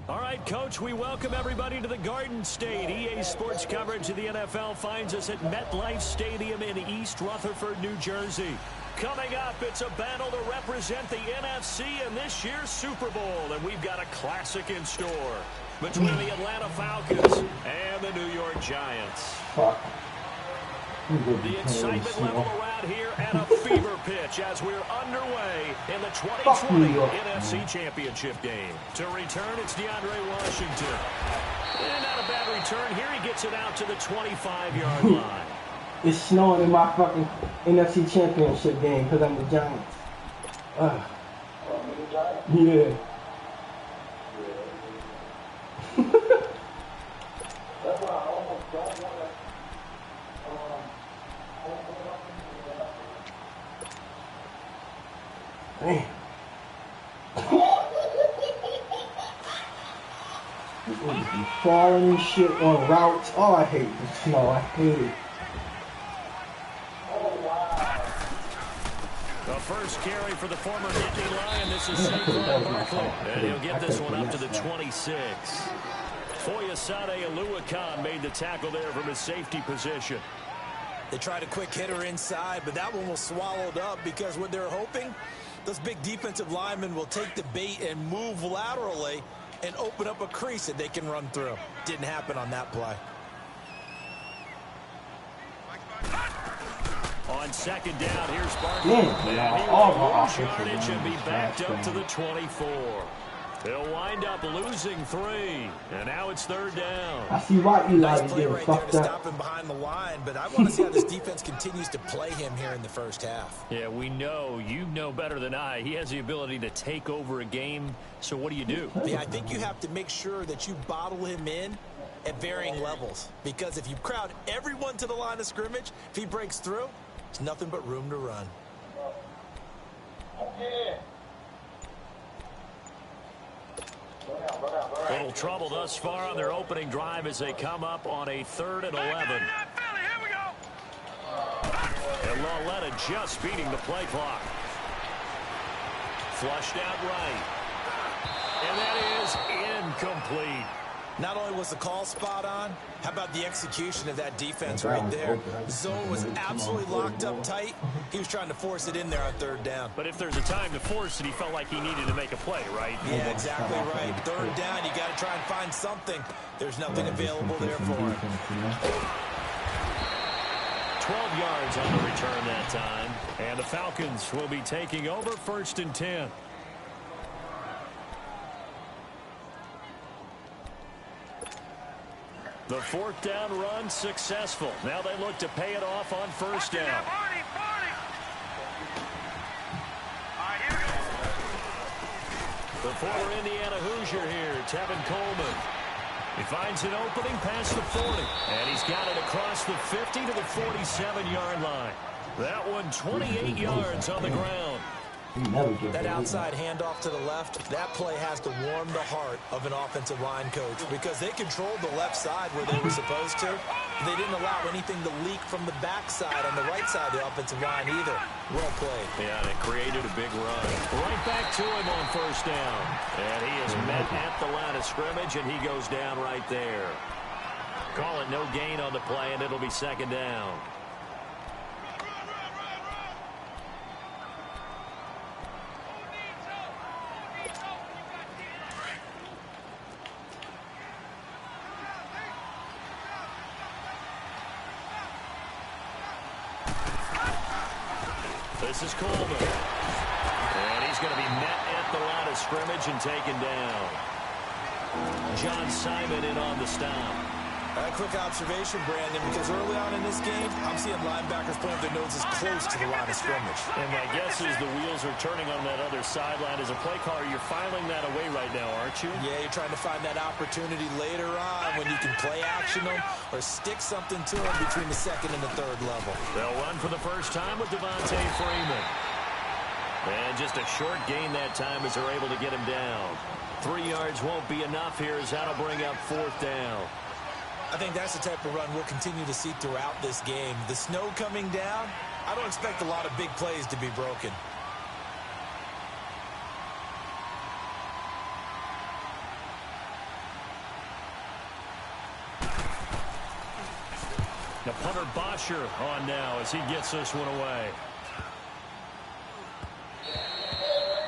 All right, Coach, we welcome everybody to the Garden State. EA Sports coverage of the NFL finds us at MetLife Stadium in East Rutherford, New Jersey. Coming up, it's a battle to represent the NFC in this year's Super Bowl, and we've got a classic in store between the Atlanta Falcons and the New York Giants. The excitement level around here at a fever pitch as we're underway in the 2020 NFC Championship game. To return, it's DeAndre Washington. And not a bad return. Here he gets it out to the 25-yard line. It's snowing in my fucking NFC Championship game because I'm the Giants. Yeah. That's why I almost don't want to. Damn. People be falling and shit on routes. Oh, I hate the snow. I hate it. The first carry for the former Nittany Lion. This is Saquon Barkley. And he'll get this one up to the 26. Foyesade Oluwakan made the tackle there from his safety position. They tried a quick hitter inside, but that one was swallowed up because what they're hoping, those big defensive linemen will take the bait and move laterally and open up a crease that they can run through. Didn't happen on that play. On second down, here's Barkley. And he will lose yardage and be backed up to the 24. They'll wind up losing 3, and now it's third down. I see why Eli nice is play getting right there fucked to up. stop him behind the line, but I want to see how this defense continues to play him here in the first half. Yeah, we know. You know better than I. He has the ability to take over a game, so what do? Yeah, I think you have to make sure that you bottle him in at varying levels, because if you crowd everyone to the line of scrimmage, if he breaks through, there's nothing but room to run. Little trouble thus far on their opening drive as they come up on a 3rd and 11. And Lauletta just beating the play clock. Flushed out right. And that is incomplete. Not only was the call spot on, how about the execution of that defense right there? Zone was absolutely locked up tight. He was trying to force it in there on 3rd down. But if there's a time to force it, he felt like he needed to make a play, right? Yeah, exactly right. 3rd down, you got to try and find something. There's nothing available there for him. 12 yards on the return that time. And the Falcons will be taking over 1st and 10. The 4th down run successful. Now they look to pay it off on 1st down. The former Indiana Hoosier here, Tevin Coleman. He finds an opening past the 40. And he's got it across the 50 to the 47-yard line. That one 28 yards on the ground. That outside handoff to the left, that play has to warm the heart of an offensive line coach because they controlled the left side where they were supposed to. They didn't allow anything to leak from the backside on the right side of the offensive line either. Well played. Yeah, and it created a big run. Right back to him on 1st down. And he is met at the line of scrimmage, and he goes down right there. Call it no gain on the play, and it'll be 2nd down. This is Coleman. And he's going to be met at the line of scrimmage and taken down. John Simon in on the stop. A quick observation, Brandon, because early on in this game, I'm seeing linebackers putting their noses close to the line of scrimmage. And my guess is the wheels are turning on that other sideline. As a play caller, you're filing that away right now, aren't you? Yeah, you're trying to find that opportunity later on when you can play action them or stick something to them between the second and the third level. They'll run for the first time with Devontae Freeman. And just a short gain that time as they're able to get him down. 3 yards won't be enough here as that'll bring up 4th down. I think that's the type of run we'll continue to see throughout this game. The snow coming down, I don't expect a lot of big plays to be broken. The punter Bosher on now as he gets this one away.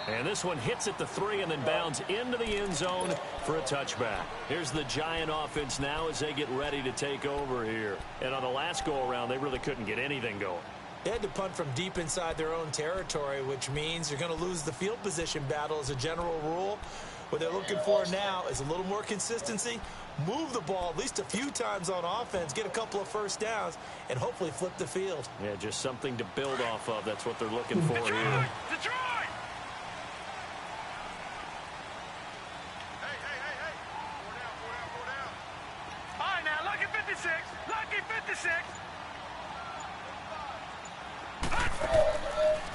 And this one hits at the 3 and then bounds into the end zone for a touchback. Here's the Giant offense now as they get ready to take over here. And on the last go-around, they really couldn't get anything going. They had to punt from deep inside their own territory, which means you're going to lose the field position battle as a general rule. What they're looking for now is a little more consistency, move the ball at least a few times on offense, get a couple of first downs, and hopefully flip the field. Yeah, just something to build off of. That's what they're looking for here. Detroit!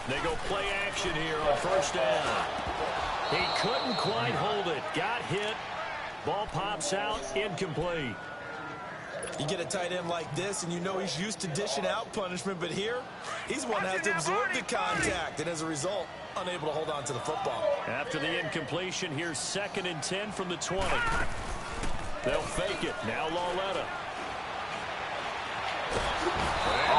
They go play action here on first down. He couldn't quite hold it. Got hit. Ball pops out. Incomplete. You get a tight end like this, and you know he's used to dishing out punishment, but here, he's one that has to absorb the contact, and as a result, unable to hold on to the football. After the incompletion, here's 2nd and 10 from the 20. They'll fake it. Now Lauletta.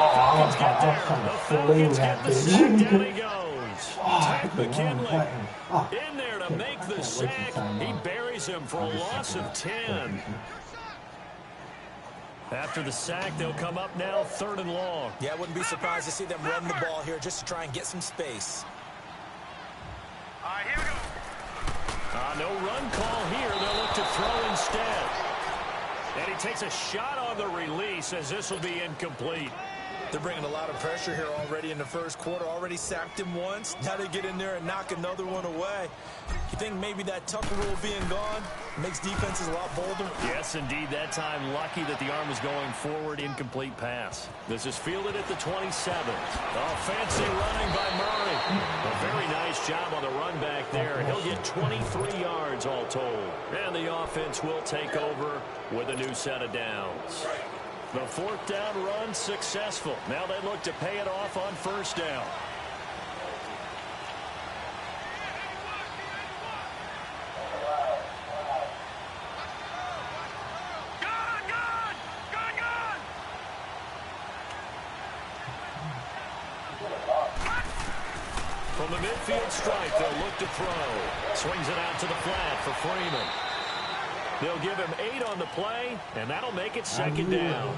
Oh, I was trying to fling that Down he bitch. goes. Oh, Ted I hit the wrong McKinley button. Oh, in there to make the sack. He buries him for a loss of 10. After the sack, they'll come up now 3rd and long. Yeah, I wouldn't be surprised to see them run the ball here just to try and get some space. All right, here we go. No run call here. They'll look to throw instead. And he takes a shot on the release as this will be incomplete. They're bringing a lot of pressure here already in the first quarter. Already sacked him once. Now they get in there and knock another one away. You think maybe that Tucker rule being gone makes defenses a lot bolder? Yes, indeed. That time, lucky that the arm was going forward. Incomplete pass. This is fielded at the 27. Oh, fancy running by Murray. A very nice job on the run back there. He'll get 23 yards all told. And the offense will take over with a new set of downs. The 4th down run successful. Now they look to pay it off on first down. From the midfield stripe, they'll look to throw. Swings it out to the flat for Freeman. They'll give him 8 on the play, and that'll make it 2nd down.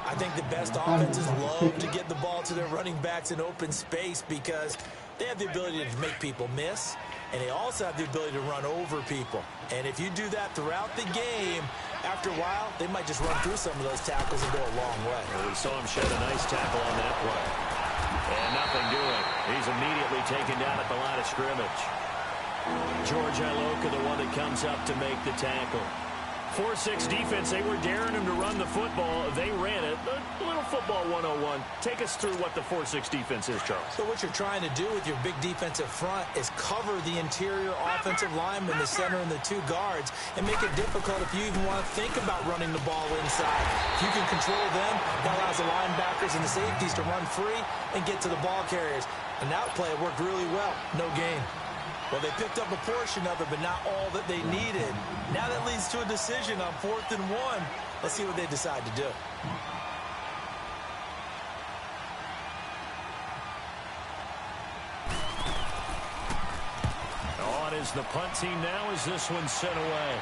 I think the best offenses love to get the ball to their running backs in open space because they have the ability to make people miss, and they also have the ability to run over people. And if you do that throughout the game, after a while, they might just run through some of those tackles and go a long way. Well, we saw him shed a nice tackle on that play. And nothing doing. He's immediately taken down at the line of scrimmage. George Iloka, the one that comes up to make the tackle. 4-6 defense, they were daring him to run the football. They ran it. A little football 101. Take us through what the 4-6 defense is, Charles. So what you're trying to do with your big defensive front is cover the interior offensive lineman, the center, and the 2 guards, and make it difficult if you even want to think about running the ball inside. If you can control them, that allows the linebackers and the safeties to run free and get to the ball carriers. And that play worked really well. No gain. Well, they picked up a portion of it, but not all that they needed. Now that leads to a decision on 4th and 1. Let's see what they decide to do. On is the punt team now as this one's sent away.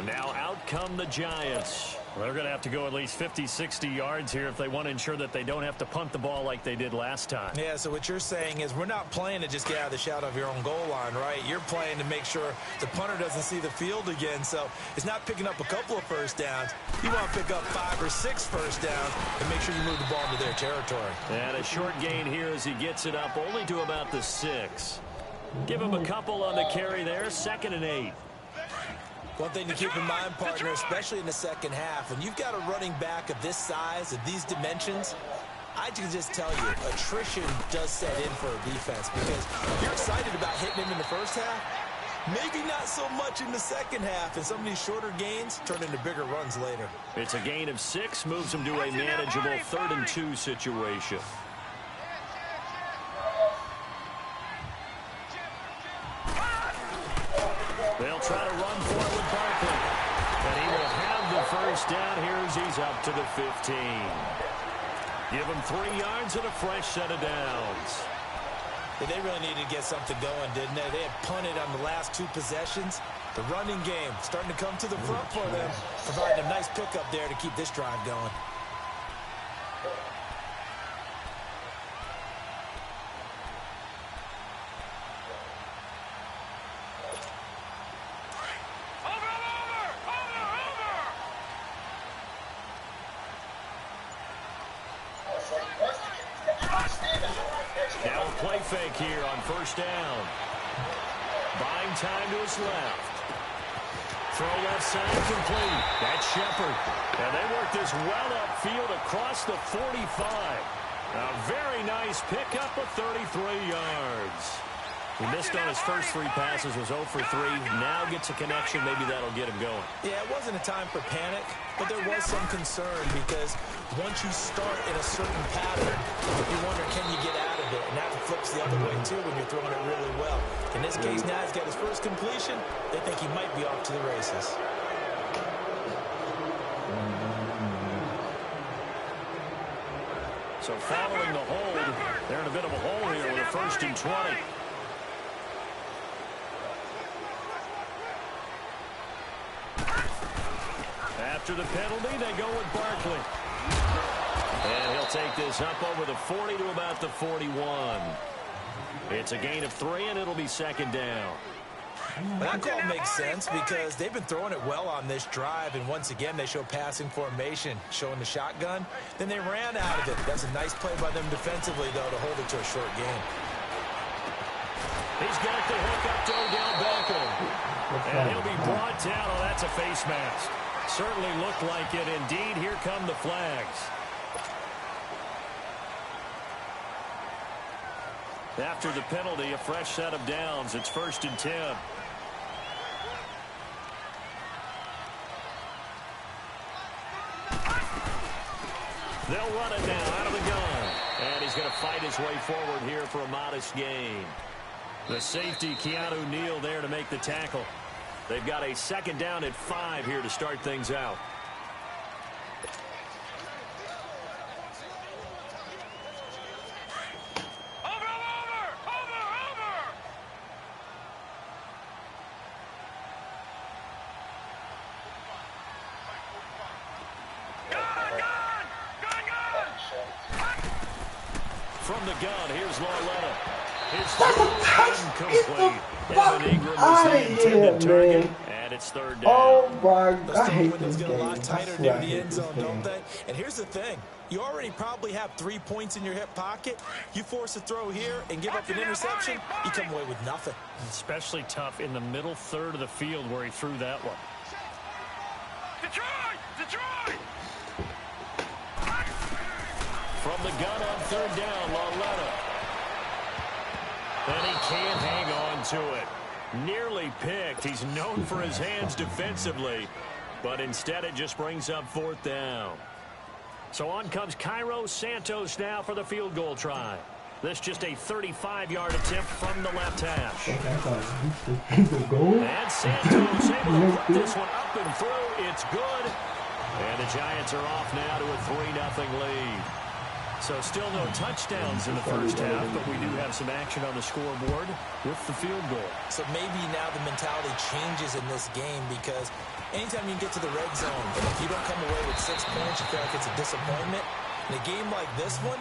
Now out come the Giants. Well, they're going to have to go at least 50, 60 yards here if they want to ensure that they don't have to punt the ball like they did last time. Yeah, so what you're saying is we're not playing to just get out of the shadow of your own goal line, right? You're playing to make sure the punter doesn't see the field again. So it's not picking up a couple of first downs. You want to pick up 5 or 6 first downs and make sure you move the ball into their territory. And a short gain here as he gets it up only to about the 6. Give him a couple on the carry there, 2nd and 8. One thing to keep in mind, partner, especially in the second half, when you've got a running back of this size, of these dimensions, I can just tell you, attrition does set in for a defense because you're excited about hitting him in the first half, maybe not so much in the second half, and some of these shorter gains turn into bigger runs later. It's a gain of 6, moves him to a manageable 3rd and 2 situation. They'll try to run for it with Barkley. And he will have the first down here as he's up to the 15. Give him 3 yards and a fresh set of downs. They really needed to get something going, didn't they? They had punted on the last 2 possessions. The running game starting to come to the front for them, providing a nice pickup there to keep this drive going. Now a play fake here on first down. Buying time to his left. Throw left side complete. That's Shepard. And they work this well upfield across the 45. A very nice pickup of 33 yards. He missed on his first 3 passes, was 0 for 3. Now gets a connection. Maybe that'll get him going. Yeah, it wasn't a time for panic, but there was some concern because once you start in a certain pattern, you wonder, can you get out of it? And that flips the other way, too, when you're throwing it really well. In this case, now he's got his first completion. They think he might be off to the races. So following the hold, they're in a bit of a hole here with a 1st and 20. After the penalty, they go with Barkley. And he'll take this up over the 40 to about the 41. It's a gain of 3, and it'll be 2nd down. That call makes sense because they've been throwing it well on this drive, and once again, they show passing formation, showing the shotgun. Then they ran out of it. That's a nice play by them defensively, though, to hold it to a short game. He's got the hook up to Odell Beckham. And he'll be brought down. Oh, that's a face mask. Certainly looked like it. Indeed, here come the flags. After the penalty, a fresh set of downs. It's 1st and 10. They'll run it now out of the gun. And he's going to fight his way forward here for a modest gain. The safety, Keanu Neal, there to make the tackle. They've got a 2nd down at 5 here to start things out. From the gun, here's Lauletta. His incomplete. Evan Ingram was the intended target, and it's 3rd down. Oh my God, Those I hate windows this get a game. lot I tighter swear near I the hate end this zone, don't game. they? And here's the thing. You already probably have 3 points in your hip pocket. You force a throw here and give up an interception, you come away with nothing. Especially tough in the middle 3rd of the field where he threw that one. Detroit! From the gun on 3rd down, Lauletta. And he can't hang on to it. Nearly picked. He's known for his hands defensively, but instead it just brings up 4th down. So on comes Cairo Santos now for the field goal try. This just a 35-yard attempt from the left hash. And Santos able to put this one up and through. It's good. And the Giants are off now to a 3-0 lead. So still no touchdowns in the first half, but we do have some action on the scoreboard with the field goal. So maybe now the mentality changes in this game because anytime you get to the red zone, if you don't come away get 6 points, you feel like it's a disappointment. In a game like this one,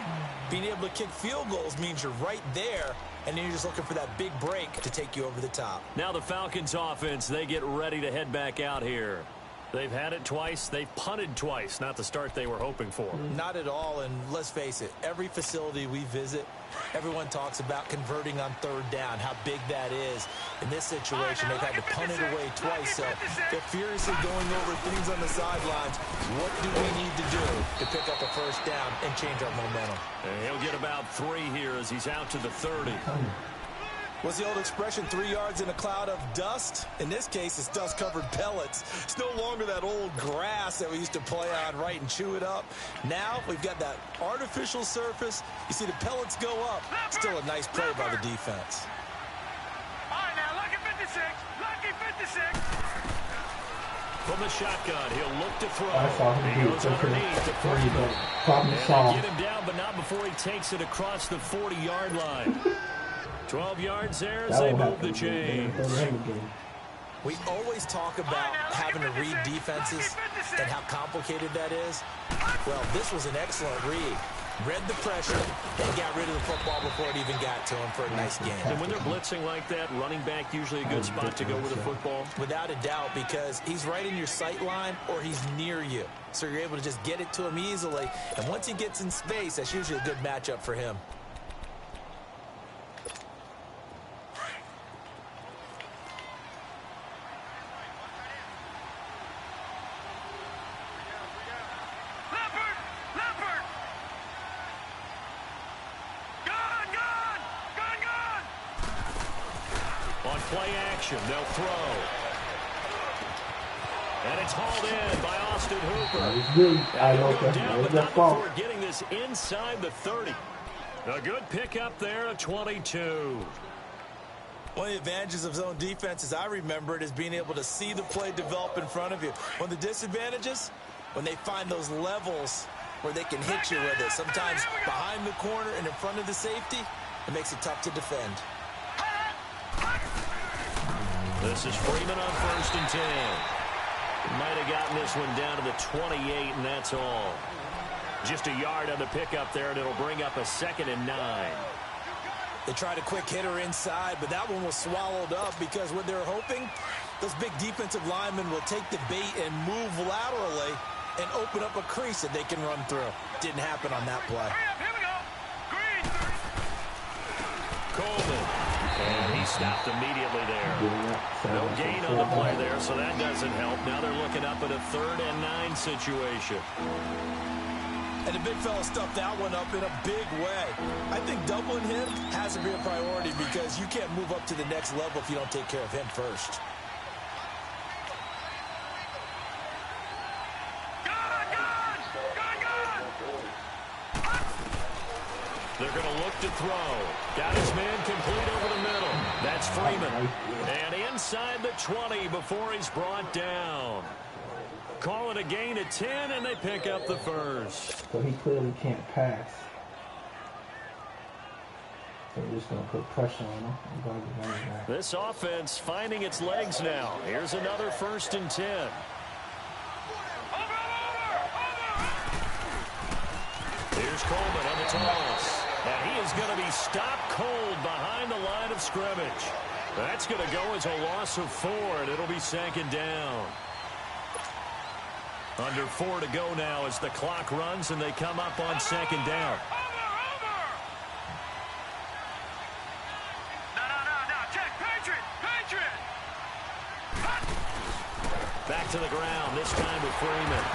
being able to kick field goals means you're right there, and then you're just looking for that big break to take you over the top. Now the Falcons offense, they get ready to head back out here. They've had it twice. They've punted twice. Not the start they were hoping for. Not at all, and let's face it, every facility we visit, everyone talks about converting on third down, how big that is. In this situation, they've had to punt it away twice, so they're furiously going over things on the sidelines. What do we need to do to pick up a first down and change our momentum? And he'll get about 3 here as he's out to the 30. What's the old expression, 3 yards in a cloud of dust? In this case, it's dust-covered pellets. It's no longer that old grass that we used to play on, right, and chew it up. Now we've got that artificial surface. You see the pellets go up. Still a nice play by the defense. All right, now, lucky 56. Lucky 56. From the shotgun, he'll look to throw. I saw him He do goes it. underneath to Freeman. Problem And solved. they get him down, but not before he takes it across the 40-yard line. 12 yards there as they move the chains. We always talk about having to read defenses and how complicated that is. Well, this was an excellent read. Read the pressure and got rid of the football before it even got to him for a nice game. And when they're blitzing like that, running back usually a good spot to go with the football. Without a doubt, because he's right in your sight line or he's near you. So you're able to just get it to him easily. And once he gets in space, that's usually a good matchup for him. Play action, they'll throw. And it's hauled in by Austin Hooper. I know Go down, but that not fault. before getting this inside the 30. A good pickup there at 22. One of the advantages of zone defense, as I remember it, is being able to see the play develop in front of you. One of the disadvantages, when they find those levels where they can hit you with it. Sometimes behind the corner and in front of the safety, it makes it tough to defend. This is Freeman on 1st and 10. Might have gotten this one down to the 28, and that's all. Just a yard on the pickup there, and it'll bring up a 2nd and 9. They tried a quick hitter inside, but that one was swallowed up because what they're hoping, those big defensive linemen will take the bait and move laterally and open up a crease that they can run through. Didn't happen on that play. Here we go. Green. Coleman. And he stopped immediately there. No gain on the play there, so that doesn't help. Now they're looking up at a 3rd and 9 situation. And the big fella stuffed that one up in a big way. I think doubling him has to be a priority because you can't move up to the next level if you don't take care of him first. They're going to look to throw. Got his man complete over the middle. That's Freeman. And inside the 20 before he's brought down. Call it a gain of 10, and they pick up the first. So he clearly can't pass. So we're just going to put pressure on him. This offense finding its legs now. Here's another 1st and 10. Here's Coleman on the toss. And he is going to be stopped cold behind the line of scrimmage. That's going to go as a loss of 4, and it'll be 2nd down. Under 4 to go now as the clock runs, and they come up on 2nd down. Back to the ground, this time with Freeman.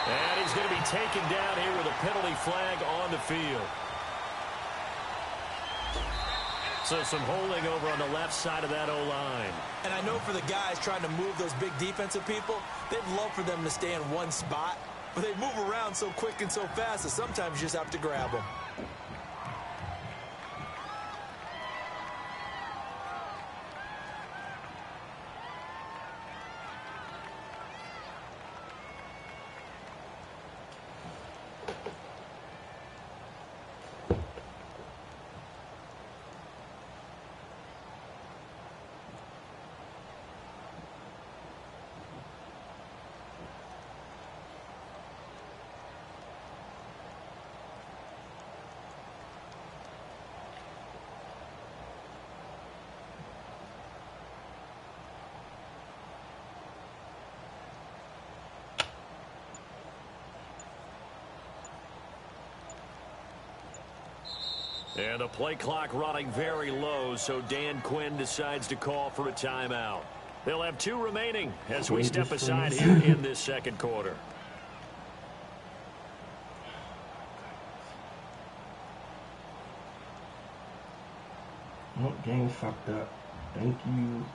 And he's going to be taken down here with a penalty flag on the field. So some holding over on the left side of that O-line. And I know for the guys trying to move those big defensive people, they'd love for them to stay in one spot. But they move around so quick and so fast that sometimes you just have to grab them. And the play clock running very low, so Dan Quinn decides to call for a timeout. They'll have 2 remaining as we step aside here in this second quarter. Oh, game fucked up. Thank you.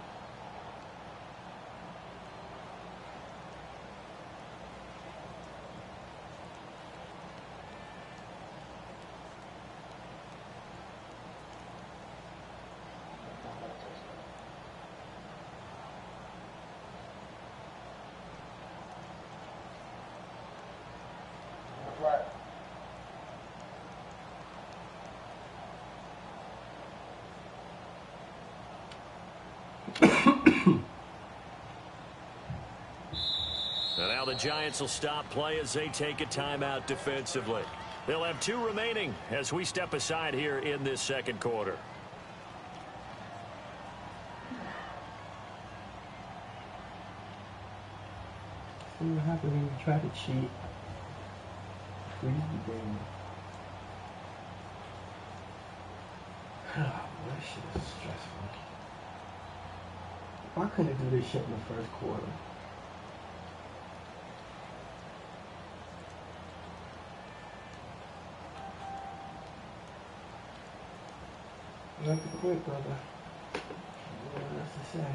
And now the Giants will stop play as they take a timeout defensively. They'll have 2 remaining as we step aside here in this second quarter. See what happens when you try to cheat. Freeze the game. Oh, this shit is stressful. Why couldn't I do this shit in the first quarter? You have to quit, brother. What else to say?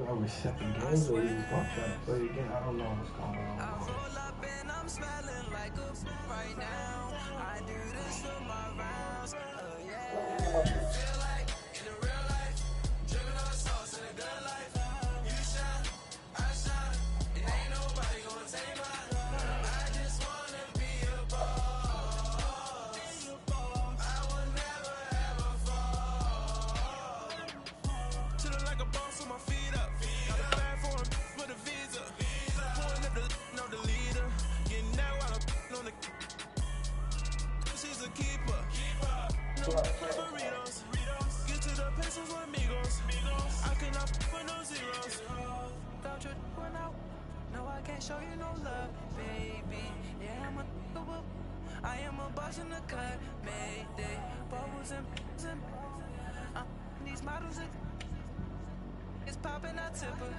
I was second games or he's going to try to play again. I don't know what's going on. I roll up and I'm smelling like a right now. I do this for my rounds. Feel like in the real life, dripping on sauce in a good life. You shine, I shine. It ain't nobody gonna take mine. I just wanna be a boss. I will never ever fall. Chillin' like a boss with my feet up. Burritos. Get to the pesos with amigos. I cannot put no zeros. Don't you run out? No, I can't show you no love, baby. Yeah, I am a boss in the cut. Mayday. Bubbles and these models it's popping, I tip her.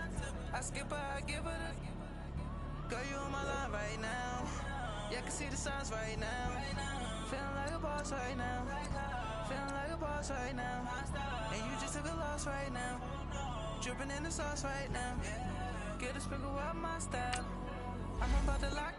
I skip her, I give her the. Girl, you on my line right now. Yeah, I can see the signs right now. Feeling like a boss right now. Feeling like a boss right now. And you just took a loss right now. Dripping in the sauce right now. Get a sprinkle up my style. I'm about to lock